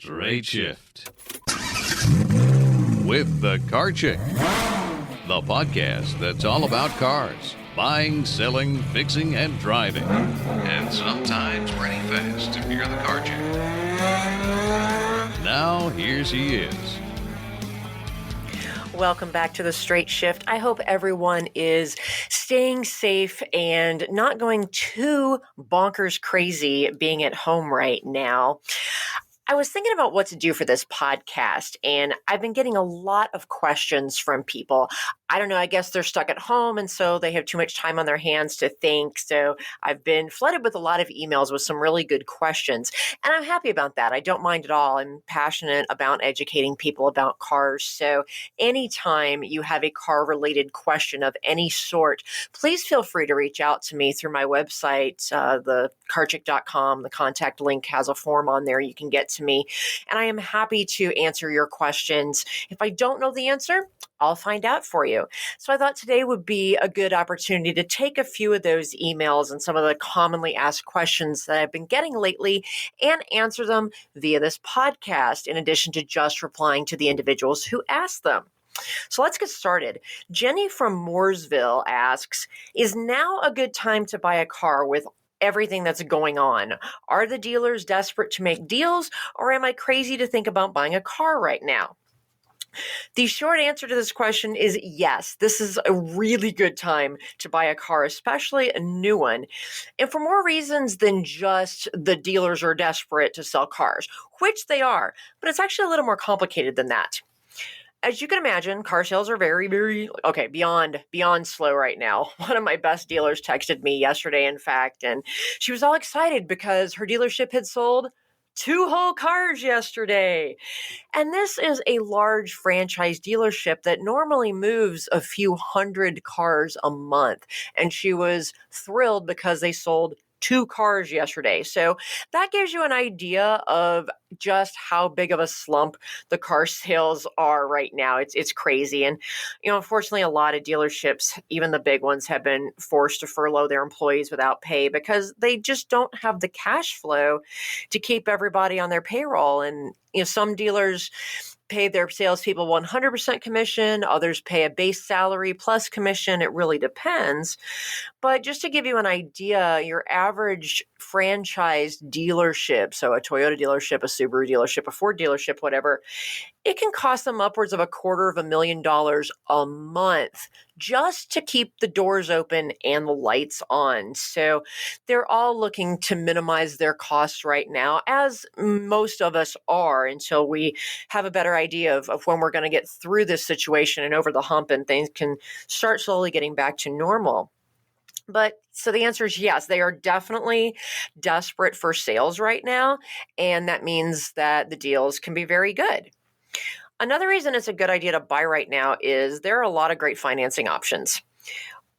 Straight Shift with the Car Chick, the podcast that's all about cars, buying, selling, fixing, and driving, and sometimes running fast if you're the car chick. Now, here she is. Welcome back to the Straight Shift. I hope everyone is staying safe and not going too bonkers crazy being at home right now. I was thinking about what to do for this podcast, and I've been getting a lot of questions from people. I don't know, I guess they're stuck at home, and so they have too much time on their hands to think. So I've been flooded with a lot of emails with some really good questions, and I'm happy about that. I don't mind at all. I'm passionate about educating people about cars. So anytime you have a car-related question of any sort, please feel free to reach out to me through my website, thecarchick.com. The contact link has a form on there. You can get to me, and I am happy to answer your questions. If I don't know the answer, I'll find out for you. So I thought today would be a good opportunity to take a few of those emails and some of the commonly asked questions that I've been getting lately and answer them via this podcast, in addition to just replying to the individuals who asked them. So let's get started. Jenny from Mooresville asks, is now a good time to buy a car with everything that's going on? Are the dealers desperate to make deals, or am I crazy to think about buying a car right now? The short answer to this question is yes. This is a really good time to buy a car, especially a new one. And for more reasons than just the dealers are desperate to sell cars, which they are, but it's actually a little more complicated than that. As you can imagine, car sales are very, beyond slow right now. One of my best dealers texted me yesterday, in fact, and she was all excited because her dealership had sold 2 whole cars yesterday. And this is a large franchise dealership that normally moves a few hundred cars a month. And she was thrilled because they sold 2 cars yesterday. So that gives you an idea of just how big of a slump the car sales are right now. It's crazy. And, unfortunately, a lot of dealerships, even the big ones, have been forced to furlough their employees without pay because they just don't have the cash flow to keep everybody on their payroll. And, some dealers pay their salespeople 100% commission. Others pay a base salary plus commission. It really depends. But just to give you an idea, your average franchise dealership, so a Toyota dealership, a Subaru dealership, a Ford dealership, whatever, it can cost them upwards of $250,000 a month just to keep the doors open and the lights on. So they're all looking to minimize their costs right now, as most of us are, until we have a better idea of when we're going to get through this situation and over the hump and things can start slowly getting back to normal. But so the answer is yes, they are definitely desperate for sales right now. And that means that the deals can be very good. Another reason it's a good idea to buy right now is there are a lot of great financing options.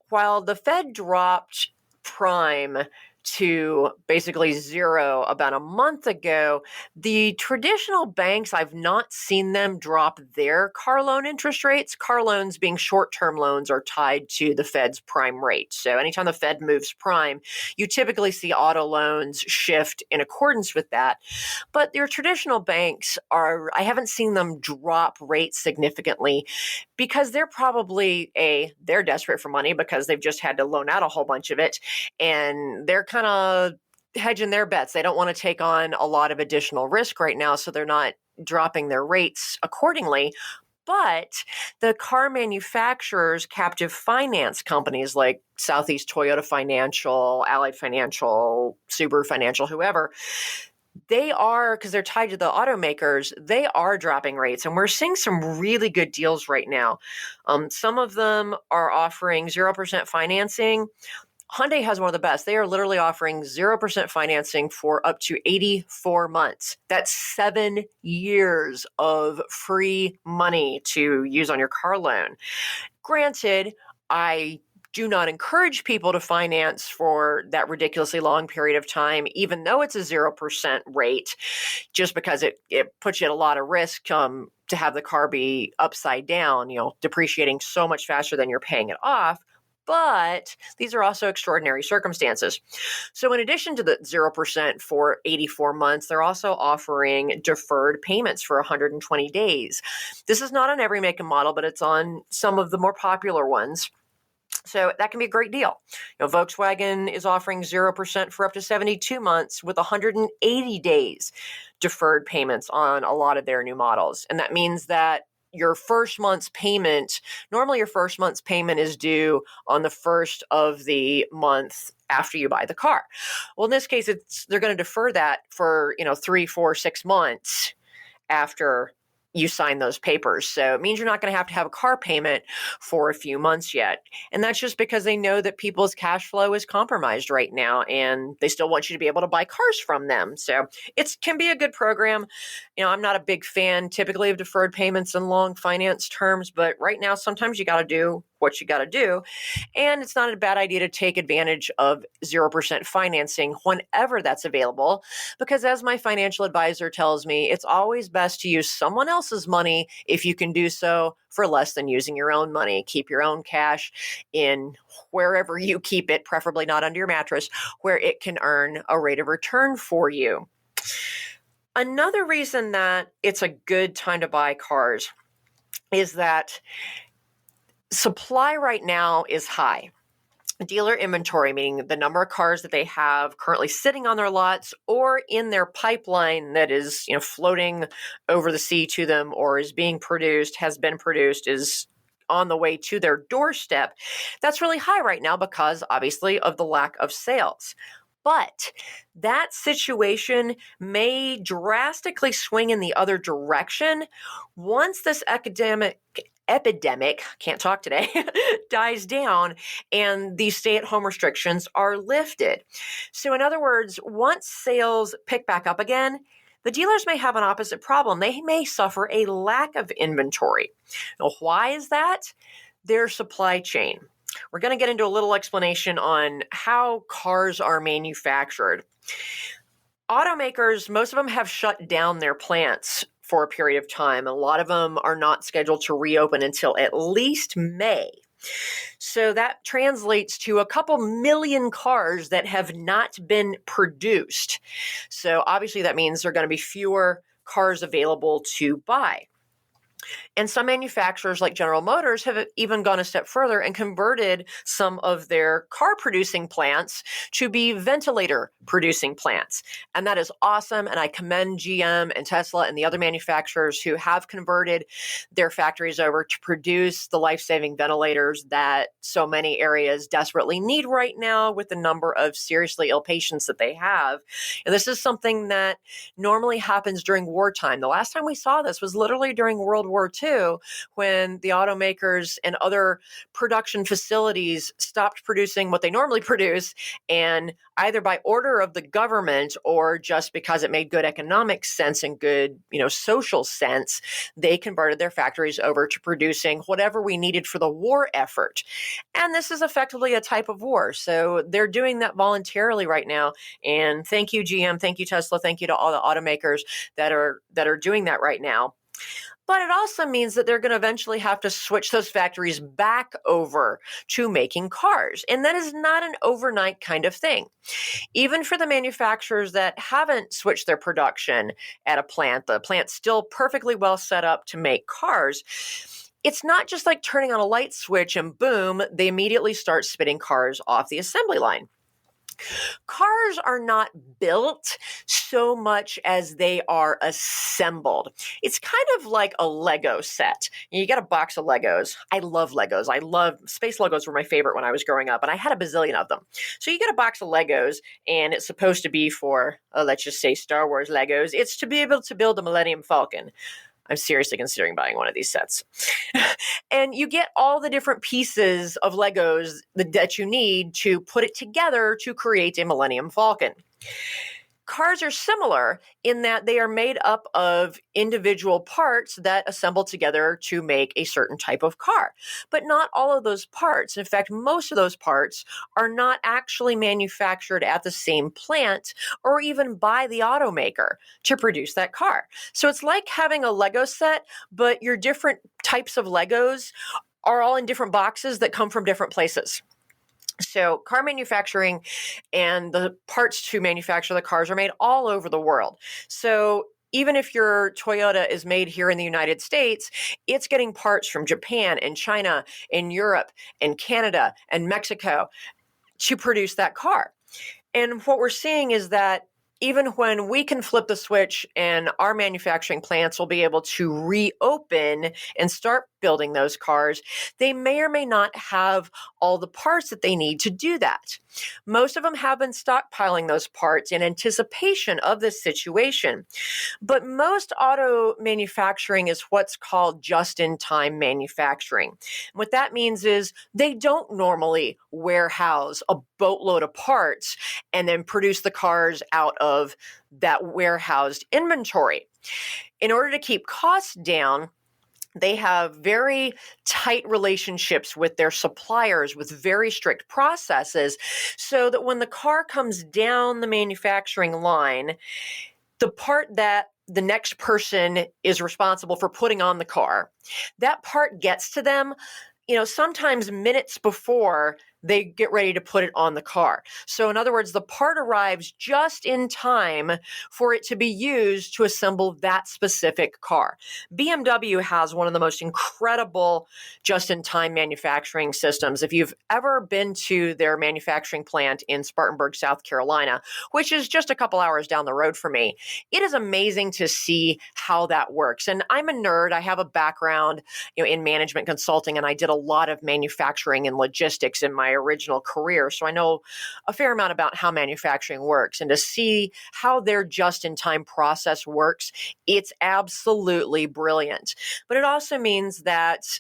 While the Fed dropped prime to basically zero about a month ago, the traditional banks, I've not seen them drop their car loan interest rates. Car loans, being short-term loans, are tied to the Fed's prime rate. So anytime the Fed moves prime, you typically see auto loans shift in accordance with that. But your traditional banks I haven't seen them drop rates significantly because they're probably they're desperate for money because they've just had to loan out a whole bunch of it, and they're kind of hedging their bets. They don't want to take on a lot of additional risk right now, so they're not dropping their rates accordingly. But the car manufacturers, captive finance companies like Southeast Toyota Financial, Allied Financial, Subaru Financial, whoever, they are, because they're tied to the automakers, they are dropping rates. And we're seeing some really good deals right now. Some of them are offering 0% financing. Hyundai has one of the best. They are literally offering 0% financing for up to 84 months. That's 7 years of free money to use on your car loan. Granted, I do not encourage people to finance for that ridiculously long period of time, even though it's a 0% rate, just because it puts you at a lot of risk to have the car be upside down, depreciating so much faster than you're paying it off. But these are also extraordinary circumstances. So in addition to the 0% for 84 months, they're also offering deferred payments for 120 days. This is not on every make and model, but it's on some of the more popular ones. So that can be a great deal. Volkswagen is offering 0% for up to 72 months with 180 days deferred payments on a lot of their new models. And that means that your first month's payment, normally your first month's payment is due on the first of the month after you buy the car. Well, in this case, they're going to defer that for 3, 4, 6 months after you sign those papers. So it means you're not going to have a car payment for a few months yet. And that's just because they know that people's cash flow is compromised right now and they still want you to be able to buy cars from them. So it can be a good program. I'm not a big fan typically of deferred payments and long finance terms, but right now sometimes you got to do what you got to do. And it's not a bad idea to take advantage of 0% financing whenever that's available, because as my financial advisor tells me, it's always best to use someone else's money if you can do so for less than using your own money. Keep your own cash in wherever you keep it, preferably not under your mattress, where it can earn a rate of return for you. Another reason that it's a good time to buy cars is that supply right now is high. Dealer inventory, meaning the number of cars that they have currently sitting on their lots or in their pipeline that is, floating over the sea to them or is being produced, has been produced, is on the way to their doorstep. That's really high right now because obviously of the lack of sales. But that situation may drastically swing in the other direction once this epidemic, can't talk today, dies down and these stay-at-home restrictions are lifted. So in other words, once sales pick back up again, the dealers may have an opposite problem. They may suffer a lack of inventory. Now, why is that? Their supply chain. We're going to get into a little explanation on how cars are manufactured. Automakers, most of them have shut down their plants for a period of time. A lot of them are not scheduled to reopen until at least May. So that translates to a couple million cars that have not been produced. So obviously that means there are going to be fewer cars available to buy. And some manufacturers like General Motors have even gone a step further and converted some of their car producing plants to be ventilator producing plants. And that is awesome. And I commend GM and Tesla and the other manufacturers who have converted their factories over to produce the life-saving ventilators that so many areas desperately need right now with the number of seriously ill patients that they have. And this is something that normally happens during wartime. The last time we saw this was literally during World War II, when the automakers and other production facilities stopped producing what they normally produce, and either by order of the government or just because it made good economic sense and good, social sense, they converted their factories over to producing whatever we needed for the war effort. And this is effectively a type of war. So they're doing that voluntarily right now. And thank you, GM, thank you, Tesla, thank you to all the automakers that are doing that right now. But it also means that they're going to eventually have to switch those factories back over to making cars. And that is not an overnight kind of thing. Even for the manufacturers that haven't switched their production at a plant, the plant's still perfectly well set up to make cars. It's not just like turning on a light switch and boom, they immediately start spitting cars off the assembly line. Cars are not built so much as they are assembled. It's kind of like a Lego set. You get a box of Legos. I love Legos. Space Legos were my favorite when I was growing up, and I had a bazillion of them. So you get a box of Legos, and it's supposed to be for, let's just say Star Wars Legos. It's to be able to build a Millennium Falcon. I'm seriously considering buying one of these sets. And you get all the different pieces of Legos that you need to put it together to create a Millennium Falcon. Cars are similar in that they are made up of individual parts that assemble together to make a certain type of car. But not all of those parts, in fact, most of those parts are not actually manufactured at the same plant or even by the automaker to produce that car. So it's like having a Lego set, but your different types of Legos are all in different boxes that come from different places. So car manufacturing and the parts to manufacture the cars are made all over the world. So even if your Toyota is made here in the United States, it's getting parts from Japan and China and Europe and Canada and Mexico to produce that car. And what we're seeing is that even when we can flip the switch and our manufacturing plants will be able to reopen and start building those cars, they may or may not have all the parts that they need to do that. Most of them have been stockpiling those parts in anticipation of this situation. But most auto manufacturing is what's called just-in-time manufacturing. What that means is they don't normally warehouse a boatload of parts and then produce the cars out of that warehoused inventory. In order to keep costs down, they have very tight relationships with their suppliers with very strict processes so that when the car comes down the manufacturing line, the part that the next person is responsible for putting on the car, that part gets to them, sometimes minutes before they get ready to put it on the car. So in other words, the part arrives just in time for it to be used to assemble that specific car. BMW has one of the most incredible just-in-time manufacturing systems. If you've ever been to their manufacturing plant in Spartanburg, South Carolina, which is just a couple hours down the road from me, it is amazing to see how that works. And I'm a nerd. I have a background, in management consulting, and I did a lot of manufacturing and logistics in my original career. So I know a fair amount about how manufacturing works, and to see how their just-in-time process works, it's absolutely brilliant. But it also means that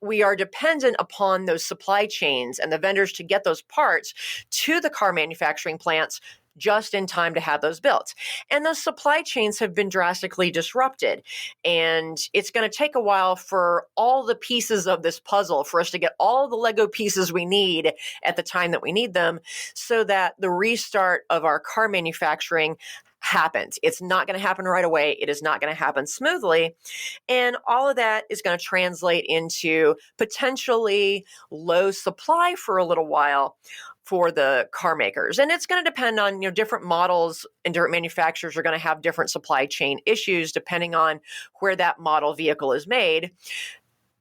we are dependent upon those supply chains and the vendors to get those parts to the car manufacturing plants just in time to have those built. And those supply chains have been drastically disrupted. And it's going to take a while for all the pieces of this puzzle, for us to get all the Lego pieces we need at the time that we need them, so that the restart of our car manufacturing happens. It's not going to happen right away. It is not going to happen smoothly. And all of that is going to translate into potentially low supply for a little while for the car makers. And it's going to depend on, different models, and different manufacturers are going to have different supply chain issues depending on where that model vehicle is made.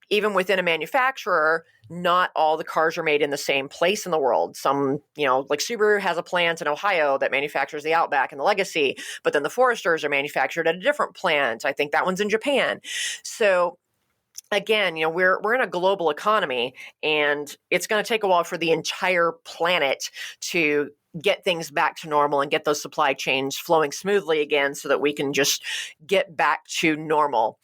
Even within a manufacturer, not all the cars are made in the same place in the world. Some, like Subaru has a plant in Ohio that manufactures the Outback and the Legacy, but then the Foresters are manufactured at a different plant. I think that one's in Japan. So again, we're in a global economy, and it's going to take a while for the entire planet to get things back to normal and get those supply chains flowing smoothly again so that we can just get back to normal.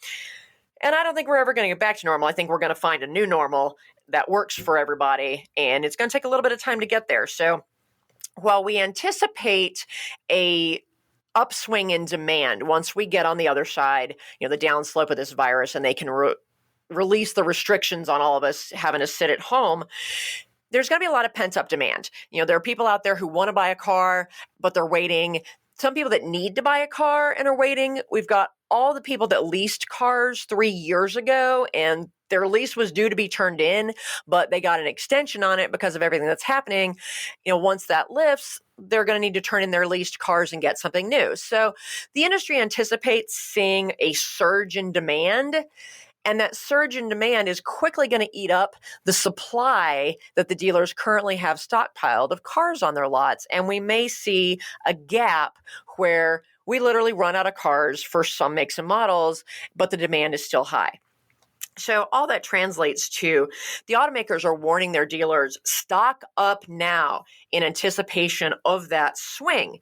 And I don't think we're ever going to get back to normal. I think we're going to find a new normal that works for everybody, and it's going to take a little bit of time to get there. So while we anticipate a upswing in demand once we get on the other side, the downslope of this virus, and they can release the restrictions on all of us having to sit at home, there's going to be a lot of pent-up demand. There are people out there who want to buy a car, but they're waiting. Some people that need to buy a car and are waiting. We've got all the people that leased cars 3 years ago, and their lease was due to be turned in, but they got an extension on it because of everything that's happening. Once that lifts, they're going to need to turn in their leased cars and get something new. So the industry anticipates seeing a surge in demand, and that surge in demand is quickly going to eat up the supply that the dealers currently have stockpiled of cars on their lots. And we may see a gap where we literally run out of cars for some makes and models, but the demand is still high. So all that translates to the automakers are warning their dealers, stock up now in anticipation of that swing.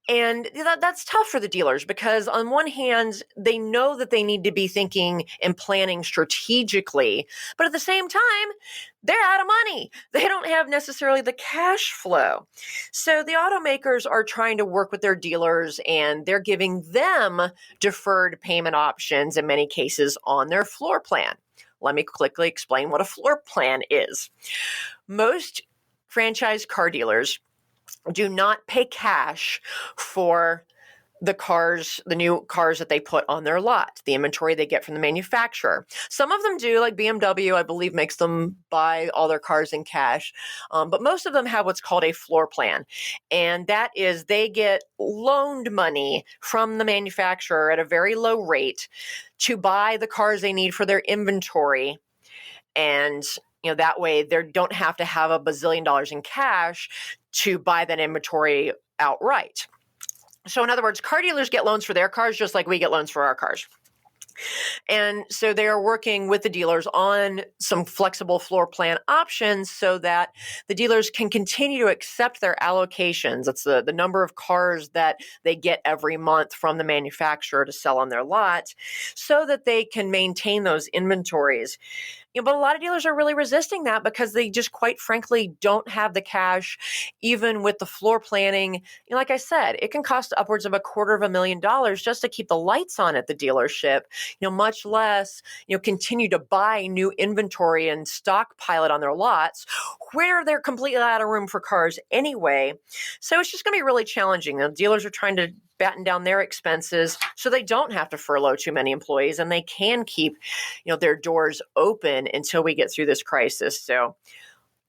And that's tough for the dealers because on one hand, they know that they need to be thinking and planning strategically, but at the same time, they're out of money. They don't have necessarily the cash flow. So the automakers are trying to work with their dealers, and they're giving them deferred payment options in many cases on their floor plan. Let me quickly explain what a floor plan is. Most franchise car dealers do not pay cash for the new cars that they put on their lot, the inventory they get from the manufacturer. Some of them do, like BMW, I believe, makes them buy all their cars in cash. But most of them have what's called a floor plan. And that is they get loaned money from the manufacturer at a very low rate to buy the cars they need for their inventory. And that way they don't have to have a bazillion dollars in cash to buy that inventory outright. So in other words, car dealers get loans for their cars just like we get loans for our cars. And so they are working with the dealers on some flexible floor plan options so that the dealers can continue to accept their allocations. That's the number of cars that they get every month from the manufacturer to sell on their lot so that they can maintain those inventories. But a lot of dealers are really resisting that because they just quite frankly don't have the cash, even with the floor planning. Like I said, it can cost upwards of $250,000 just to keep the lights on at the dealership, much less, continue to buy new inventory and stockpile it on their lots where they're completely out of room for cars anyway. So it's just going to be really challenging. The dealers are trying to batten down their expenses so they don't have to furlough too many employees and they can keep, their doors open until we get through this crisis. So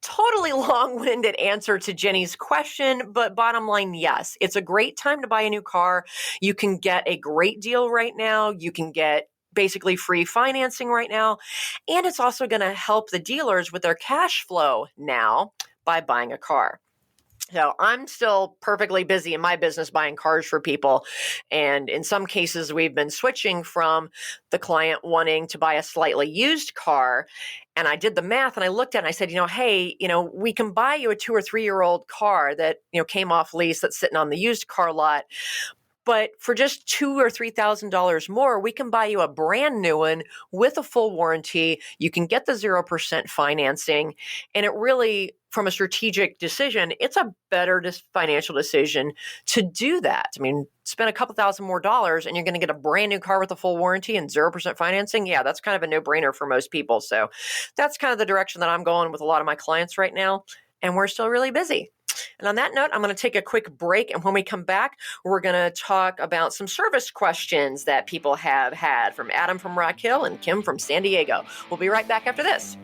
totally long-winded answer to Jenny's question, but bottom line, yes, it's a great time to buy a new car. You can get a great deal right now. You can get basically free financing right now. And it's also going to help the dealers with their cash flow now by buying a car. So I'm still perfectly busy in my business buying cars for people. And in some cases, we've been switching from the client wanting to buy a slightly used car. And I did the math and I looked at it and I said, hey, we can buy you a 2 or 3 year old car that, came off lease that's sitting on the used car lot. But for just $2,000 or $3,000 more, we can buy you a brand new one with a full warranty. You can get the 0% financing. And it really, from a strategic decision, it's a better financial decision to do that. I mean, spend a couple $1,000 more and you're going to get a brand new car with a full warranty and 0% financing. Yeah, that's kind of a no-brainer for most people. So that's kind of the direction that I'm going with a lot of my clients right now. And we're still really busy. And on that note, I'm going to take a quick break. And when we come back, we're going to talk about some service questions that people have had from Adam from Rock Hill and Kim from San Diego. We'll be right back after this.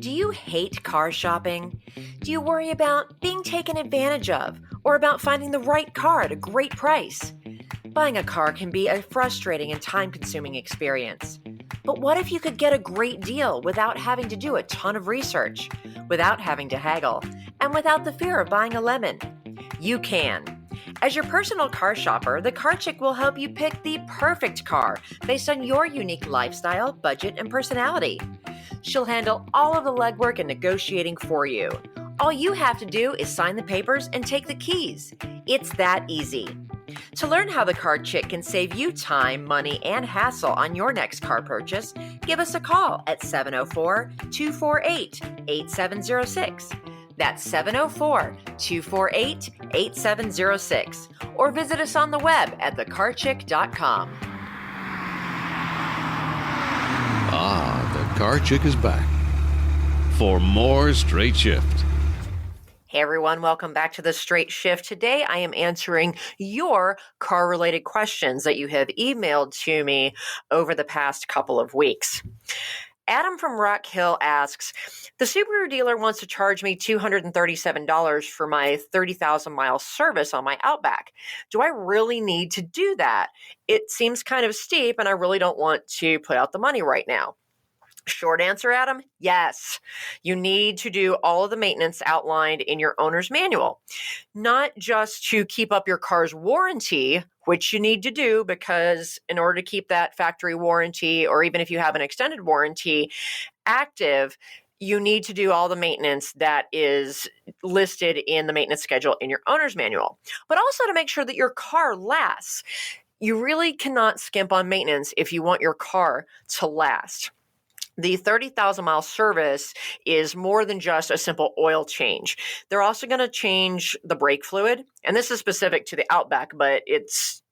Do you hate car shopping? Do you worry about being taken advantage of or about finding the right car at a great price? Buying a car can be a frustrating and time-consuming experience. But what if you could get a great deal without having to do a ton of research, without having to haggle, and without the fear of buying a lemon? You can. As your personal car shopper, the Car Chick will help you pick the perfect car based on your unique lifestyle, budget, and personality. She'll handle all of the legwork and negotiating for you. All you have to do is sign the papers and take the keys. It's that easy. To learn how the Car Chick can save you time, money, and hassle on your next car purchase, give us a call at 704-248-8706. That's 704-248-8706. Or visit us on the web at thecarchick.com. Ah, the Car Chick is back for more Straight Shift. Hey everyone, welcome back to the Straight Shift. Today I am answering your car-related questions that you have emailed to me over the past couple of weeks. Adam from Rock Hill asks, the Subaru dealer wants to charge me $237 for my 30,000-mile service on my Outback. Do I really need to do that? It seems kind of steep and I really don't want to put out the money right now. Short answer, Adam, yes. You need to do all of the maintenance outlined in your owner's manual, not just to keep up your car's warranty, which you need to do because in order to keep that factory warranty, or even if you have an extended warranty active, you need to do all the maintenance that is listed in the maintenance schedule in your owner's manual, but also to make sure that your car lasts. You really cannot skimp on maintenance if you want your car to last. The 30,000 mile service is more than just a simple oil change. They're also going to change the brake fluid. And this is specific to the Outback, but it's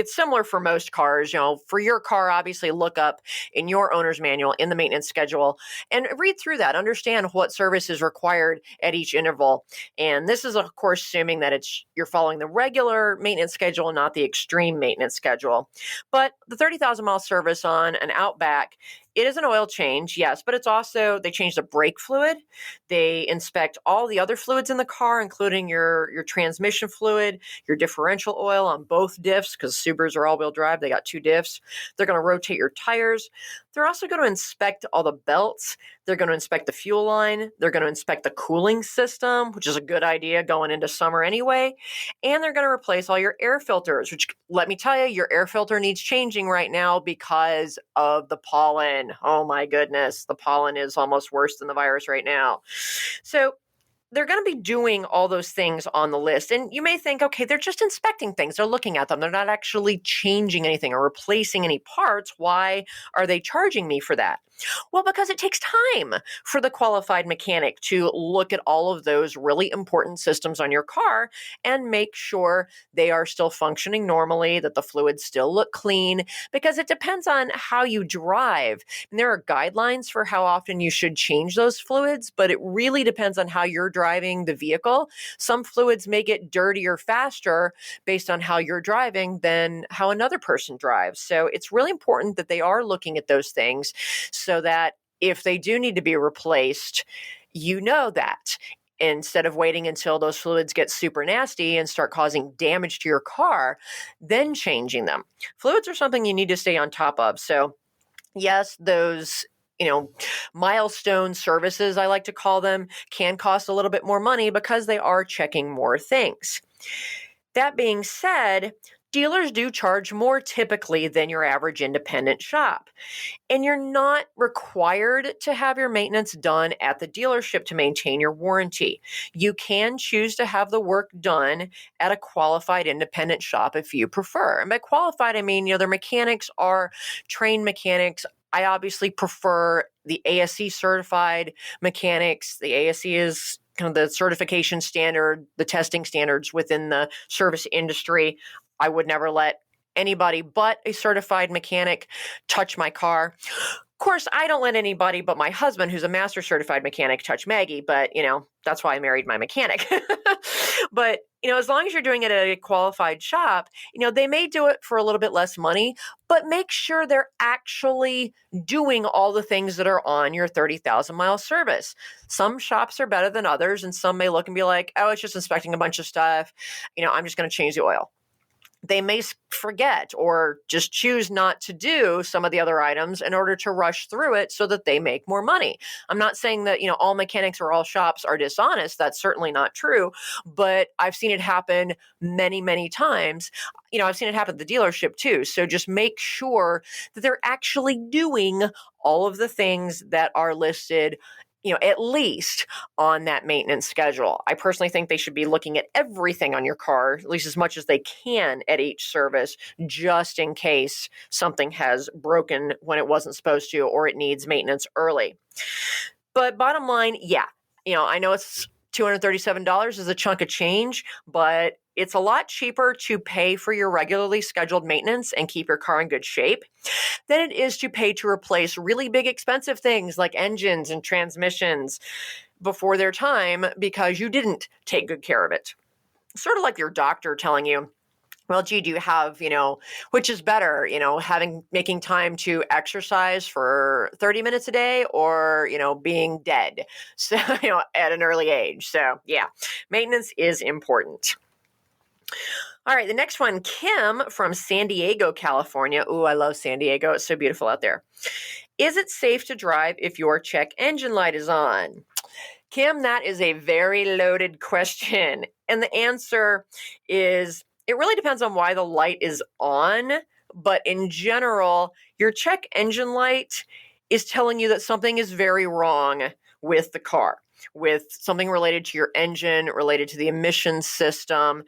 similar for most cars. For your car, obviously look up in your owner's manual in the maintenance schedule and read through that. Understand what service is required at each interval. And this is, of course, assuming that you're following the regular maintenance schedule and not the extreme maintenance schedule. But the 30,000 mile service on an Outback, it is an oil change, yes, but it's also, they change the brake fluid. They inspect all the other fluids in the car, including your transmission fluid, your differential oil on both diffs, because Subarus are all-wheel drive. They got 2 diffs. They're going to rotate your tires. They're also going to inspect all the belts. They're going to inspect the fuel line. They're going to inspect the cooling system, which is a good idea going into summer anyway. And they're going to replace all your air filters, which, let me tell you, your air filter needs changing right now because of the pollen. Oh my goodness, the pollen is almost worse than the virus right now. So they're going to be doing all those things on the list. And you may think, okay, they're just inspecting things. They're looking at them. They're not actually changing anything or replacing any parts. Why are they charging me for that? Well, because it takes time for the qualified mechanic to look at all of those really important systems on your car and make sure they are still functioning normally, that the fluids still look clean, because it depends on how you drive. And there are guidelines for how often you should change those fluids, but it really depends on how you're driving the vehicle. Some fluids may get dirtier faster based on how you're driving than how another person drives. So it's really important that they are looking at those things, so that if they do need to be replaced, you know that, instead of waiting until those fluids get super nasty and start causing damage to your car, then changing them. Fluids are something you need to stay on top of. So yes, those milestone services, I like to call them, can cost a little bit more money because they are checking more things. That being said, dealers do charge more typically than your average independent shop. And you're not required to have your maintenance done at the dealership to maintain your warranty. You can choose to have the work done at a qualified independent shop if you prefer. And by qualified, I mean, their mechanics are trained mechanics. I obviously prefer the ASE certified mechanics. The ASE is kind of the certification standard, the testing standards within the service industry. I would never let anybody but a certified mechanic touch my car. Of course, I don't let anybody but my husband, who's a master certified mechanic, touch Maggie, but, that's why I married my mechanic. But, as long as you're doing it at a qualified shop, they may do it for a little bit less money, but make sure they're actually doing all the things that are on your 30,000 mile service. Some shops are better than others, and some may look and be like, oh, it's just inspecting a bunch of stuff. I'm just going to change the oil. They may forget or just choose not to do some of the other items in order to rush through it so that they make more money. I'm not saying that, all mechanics or all shops are dishonest. That's certainly not true, but I've seen it happen many, many times. I've seen it happen at the dealership too. So just make sure that they're actually doing all of the things that are listed, at least on that maintenance schedule. I personally think they should be looking at everything on your car, at least as much as they can at each service, just in case something has broken when it wasn't supposed to, or it needs maintenance early. But bottom line, yeah, I know it's $237 is a chunk of change, but it's a lot cheaper to pay for your regularly scheduled maintenance and keep your car in good shape than it is to pay to replace really big expensive things like engines and transmissions before their time because you didn't take good care of it. Sort of like your doctor telling you, well, gee, do you have, which is better, making time to exercise for 30 minutes a day or, being dead, so, at an early age. So yeah, maintenance is important. All right, the next one, Kim from San Diego, California. Ooh, I love San Diego. It's so beautiful out there. Is it safe to drive if your check engine light is on? Kim, that is a very loaded question. And the answer is, it really depends on why the light is on. But in general, your check engine light is telling you that something is very wrong with the car, with something related to your engine, related to the emissions system.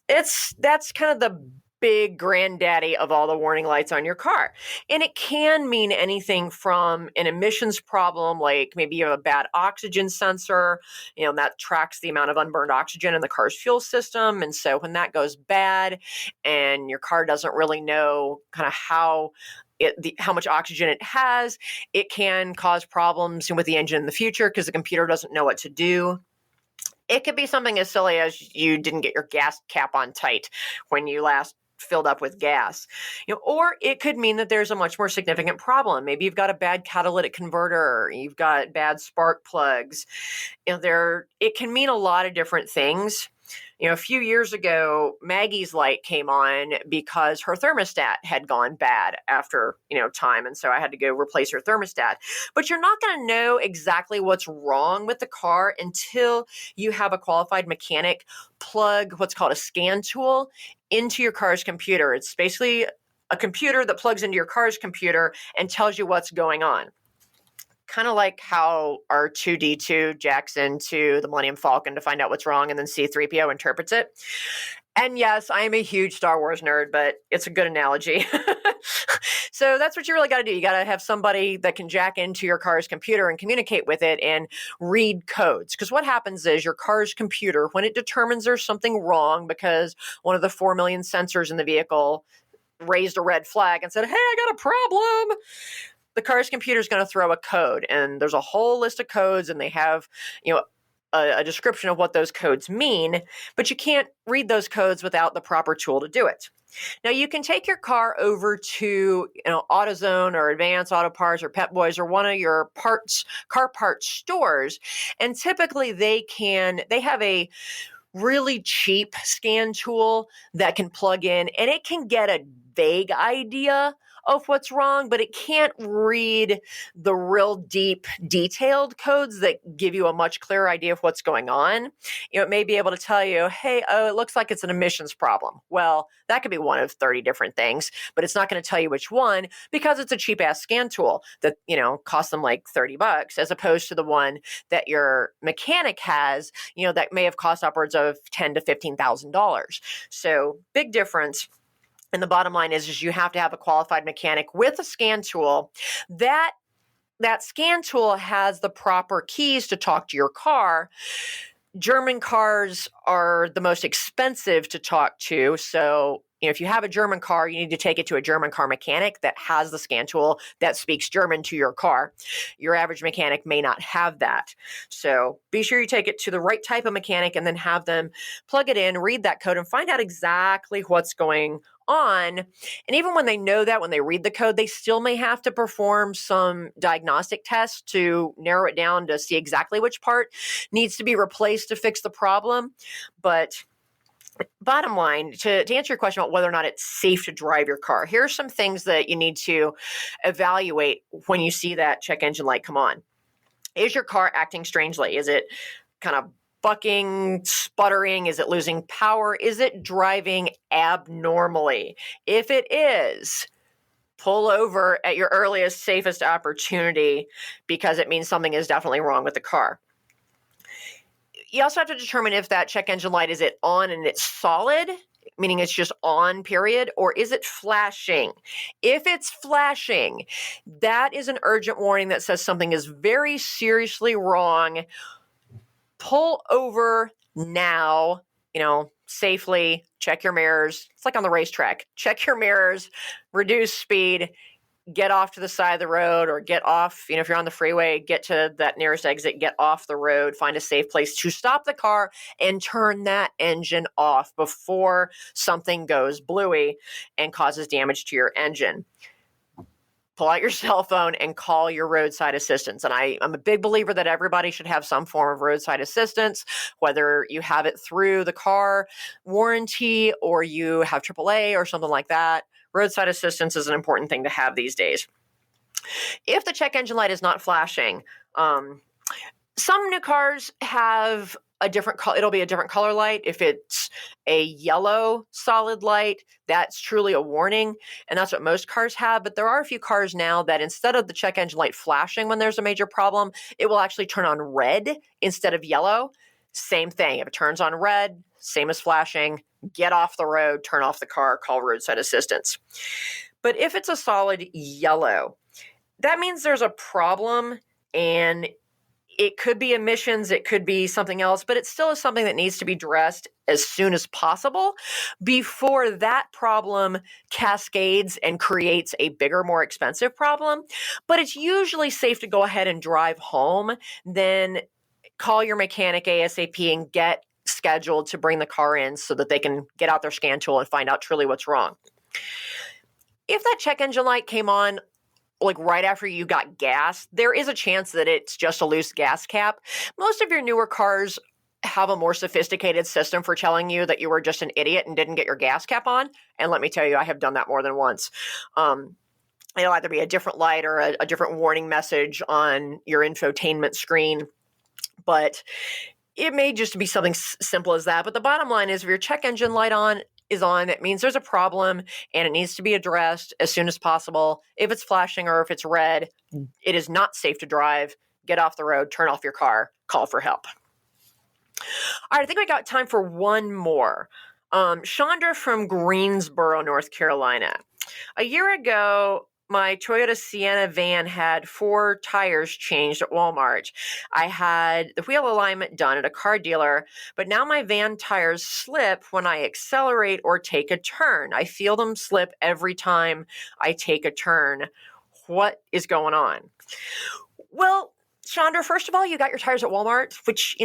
That's kind of the big granddaddy of all the warning lights on your car. And it can mean anything from an emissions problem, like maybe you have a bad oxygen sensor, that tracks the amount of unburned oxygen in the car's fuel system. And so when that goes bad and your car doesn't really know kind of how much oxygen it has, it can cause problems with the engine in the future because the computer doesn't know what to do. It could be something as silly as you didn't get your gas cap on tight when you last filled up with gas, or it could mean that there's a much more significant problem. Maybe you've got a bad catalytic converter, you've got bad spark plugs. It can mean a lot of different things. A few years ago, Maggie's light came on because her thermostat had gone bad after, time. And so I had to go replace her thermostat. But you're not going to know exactly what's wrong with the car until you have a qualified mechanic plug what's called a scan tool into your car's computer. It's basically a computer that plugs into your car's computer and tells you what's going on. Kind of like how R2-D2 jacks into the Millennium Falcon to find out what's wrong and then C-3PO interprets it. And yes, I am a huge Star Wars nerd, but it's a good analogy. So that's what you really got to do. You got to have somebody that can jack into your car's computer and communicate with it and read codes. Because what happens is your car's computer, when it determines there's something wrong because one of the 4 million sensors in the vehicle raised a red flag and said, hey, I got a problem, the car's computer is going to throw a code, and there's a whole list of codes, and they have, a description of what those codes mean, but you can't read those codes without the proper tool to do it. Now, you can take your car over to, AutoZone or Advance Auto Parts or Pep Boys or one of your car parts stores, and typically they have a really cheap scan tool that can plug in, and it can get a vague idea of what's wrong, but it can't read the real deep, detailed codes that give you a much clearer idea of what's going on. It may be able to tell you, hey, it looks like it's an emissions problem. Well, that could be one of 30 different things, but it's not going to tell you which one because it's a cheap ass scan tool that, costs them like $30, as opposed to the one that your mechanic has, that may have cost upwards of $10,000 to $15,000. So big difference. And the bottom line is you have to have a qualified mechanic with a scan tool. That scan tool has the proper keys to talk to your car. German cars are the most expensive to talk to. So, if you have a German car, you need to take it to a German car mechanic that has the scan tool that speaks German to your car. Your average mechanic may not have that. So be sure you take it to the right type of mechanic and then have them plug it in, read that code, and find out exactly what's going on. And even when they know that, when they read the code, they still may have to perform some diagnostic tests to narrow it down to see exactly which part needs to be replaced to fix the problem. But bottom line, to answer your question about whether or not it's safe to drive your car, here are some things that you need to evaluate when you see that check engine light come on. Is your car acting strangely? Is it kind of bucking, sputtering? Is it losing power? Is it driving abnormally? If it is, pull over at your earliest, safest opportunity because it means something is definitely wrong with the car. You also have to determine if that check engine light, is it on and it's solid, meaning it's just on, period, or is it flashing? If it's flashing, that is an urgent warning that says something is very seriously wrong. Pull over now, safely, check your mirrors. It's like on the racetrack. Check your mirrors, reduce speed, get off to the side of the road, or get off, if you're on the freeway, get to that nearest exit, get off the road, find a safe place to stop the car and turn that engine off before something goes bluey and causes damage to your engine. Pull out your cell phone and call your roadside assistance. And I'm a big believer that everybody should have some form of roadside assistance, whether you have it through the car warranty or you have AAA or something like that. Roadside assistance is an important thing to have these days. If the check engine light is not flashing, some new cars have a different color. It'll be a different color light. If it's a yellow solid light, that's truly a warning, and that's what most cars have. But there are a few cars now that instead of the check engine light flashing when there's a major problem, it will actually turn on red instead of yellow. same thing. If it turns on red, same as flashing, get off the road, turn off the car, call roadside assistance. But if it's a solid yellow, that means there's a problem, and it could be emissions, it could be something else, but it still is something that needs to be addressed as soon as possible before that problem cascades and creates a bigger, more expensive problem. But it's usually safe to go ahead and drive home than call your mechanic ASAP and get scheduled to bring the car in so that they can get out their scan tool and find out truly what's wrong. If that check engine light came on like right after you got gas, there is a chance that it's just a loose gas cap. Most of your newer cars have a more sophisticated system for telling you that you were just an idiot and didn't get your gas cap on. And let me tell you, I have done that more than once. It'll either be a different light or a different warning message on your infotainment screen. But it may just be something simple as that. But the bottom line is if your check engine light is on, it means there's a problem and it needs to be addressed as soon as possible. If it's flashing or if it's red, it is not safe to drive. Get off the road, turn off your car, call for help. All right, I think we got time for one more. Chandra from Greensboro, North Carolina. A year ago, my Toyota Sienna van had 4 tires changed at Walmart. I had the wheel alignment done at a car dealer, but now my van tires slip when I accelerate or take a turn. I feel them slip every time I take a turn. What is going on? Well, Chandra, first of all, you got your tires at Walmart, which,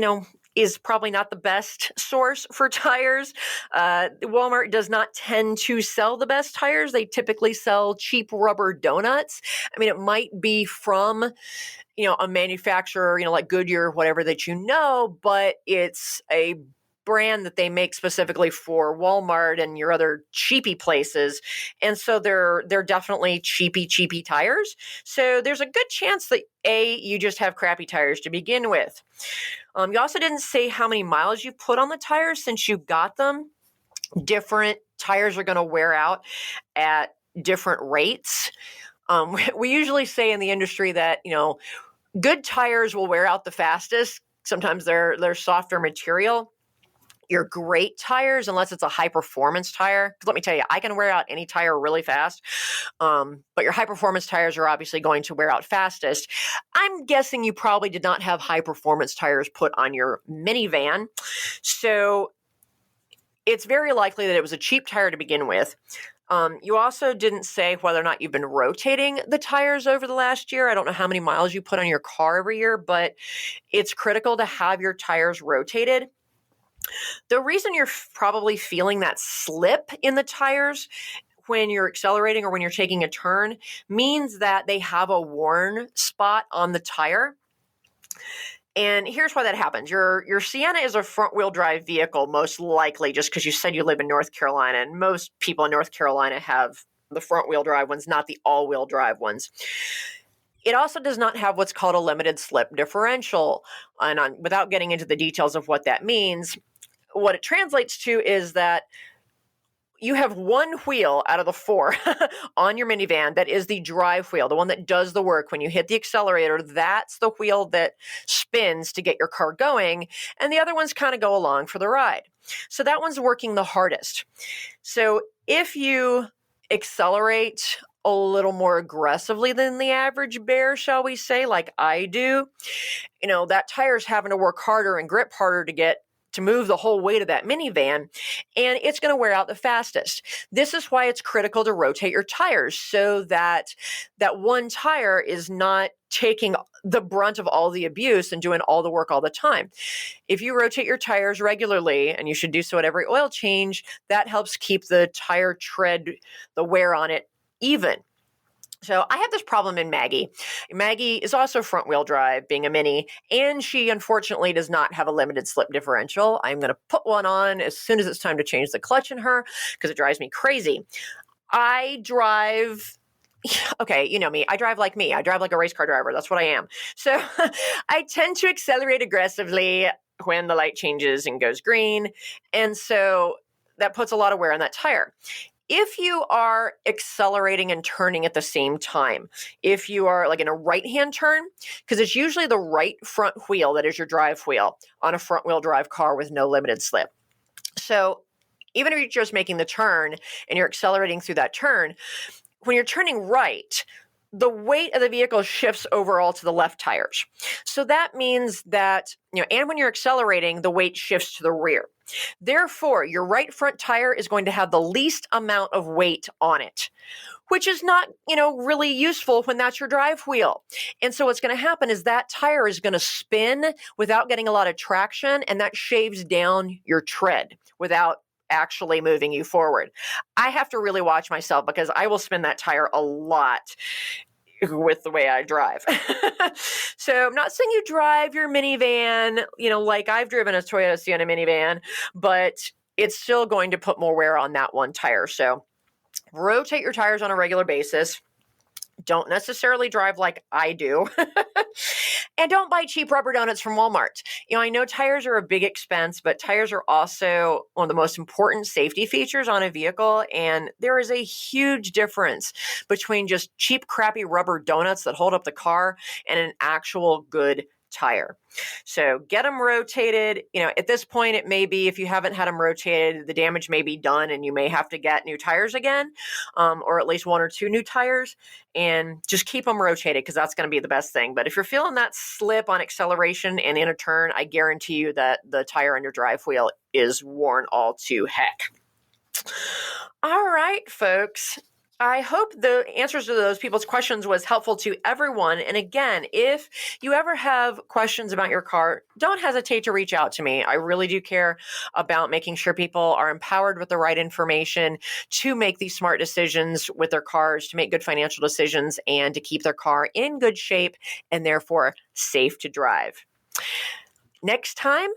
is probably not the best source for tires. Walmart does not tend to sell the best tires. They typically sell cheap rubber donuts. I mean, it might be from, a manufacturer, like Goodyear, whatever that but it's a brand that they make specifically for Walmart and your other cheapy places. And so they're definitely cheapy tires. So there's a good chance that you just have crappy tires to begin with. You also didn't say how many miles you put on the tires since you got them. Different tires are going to wear out at different rates. We usually say in the industry that, good tires will wear out the fastest. Sometimes they're softer material. Your great tires, unless it's a high-performance tire, because let me tell you, I can wear out any tire really fast, but your high-performance tires are obviously going to wear out fastest. I'm guessing you probably did not have high-performance tires put on your minivan, so it's very likely that it was a cheap tire to begin with. You also didn't say whether or not you've been rotating the tires over the last year. I don't know how many miles you put on your car every year, but it's critical to have your tires rotated. The reason you're probably feeling that slip in the tires when you're accelerating or when you're taking a turn means that they have a worn spot on the tire. And here's why that happens. Your Sienna is a front-wheel drive vehicle, most likely, just because you said you live in North Carolina, and most people in North Carolina have the front-wheel drive ones, not the all-wheel drive ones. It also does not have what's called a limited slip differential. And without getting into the details of what that means, what it translates to is that you have one wheel out of the 4 on your minivan that is the drive wheel, the one that does the work. When you hit the accelerator, that's the wheel that spins to get your car going, and the other ones kind of go along for the ride. So that one's working the hardest. So if you accelerate a little more aggressively than the average bear, shall we say, like I do, that tire's having to work harder and grip harder to move the whole weight of that minivan, and it's going to wear out the fastest. This is why it's critical to rotate your tires so that that one tire is not taking the brunt of all the abuse and doing all the work all the time. If you rotate your tires regularly, and you should do so at every oil change, that helps keep the tire tread, the wear on it, even. So I have this problem in Maggie. Maggie is also front-wheel drive, being a Mini, and she unfortunately does not have a limited slip differential. I'm going to put one on as soon as it's time to change the clutch in her because it drives me crazy. I drive... Okay, you know me. I drive like me. I drive like a race car driver. That's what I am. So I tend to accelerate aggressively when the light changes and goes green, and so that puts a lot of wear on that tire. if you are accelerating and turning at the same time, if you are like in a right-hand turn, because it's usually the right front wheel that is your drive wheel on a front-wheel drive car with no limited slip. So even if you're just making the turn and you're accelerating through that turn, when you're turning right, the weight of the vehicle shifts overall to the left tires. So that means that, and when you're accelerating, the weight shifts to the rear. Therefore, your right front tire is going to have the least amount of weight on it, which is not, really useful when that's your drive wheel. And so what's going to happen is that tire is going to spin without getting a lot of traction, and that shaves down your tread without actually moving you forward. I have to really watch myself because I will spin that tire a lot with the way I drive. So I'm not saying you drive your minivan, like I've driven a Toyota Sienna minivan, but it's still going to put more wear on that one tire. So rotate your tires on a regular basis. Don't necessarily drive like I do. And don't buy cheap rubber donuts from Walmart. I know tires are a big expense, but tires are also one of the most important safety features on a vehicle. And there is a huge difference between just cheap, crappy rubber donuts that hold up the car and an actual good tire. So get them rotated. At this point, it may be, if you haven't had them rotated, the damage may be done and you may have to get new tires again, or at least 1 or 2 new tires, and just keep them rotated because that's going to be the best thing. But if you're feeling that slip on acceleration and in a turn, I guarantee you that the tire on your drive wheel is worn all to heck. All right, folks. I hope the answers to those people's questions was helpful to everyone. And again, if you ever have questions about your car, don't hesitate to reach out to me. I really do care about making sure people are empowered with the right information to make these smart decisions with their cars, to make good financial decisions, and to keep their car in good shape and therefore safe to drive. Next time,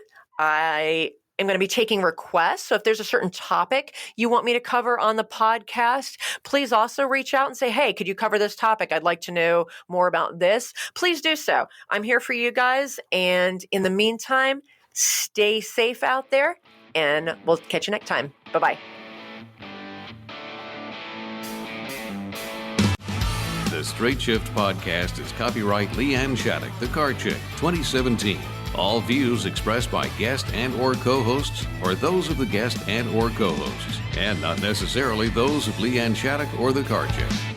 I'm going to be taking requests. So if there's a certain topic you want me to cover on the podcast, please also reach out and say, hey, could you cover this topic? I'd like to know more about this. Please do so. I'm here for you guys. And in the meantime, stay safe out there, and we'll catch you next time. Bye-bye. The Straight Shift Podcast is copyright LeeAnn Shattuck, The Car Chick, 2017. All views expressed by guest and or co-hosts are those of the guest and or co-hosts, and not necessarily those of LeeAnn Shattuck or The Car Chick.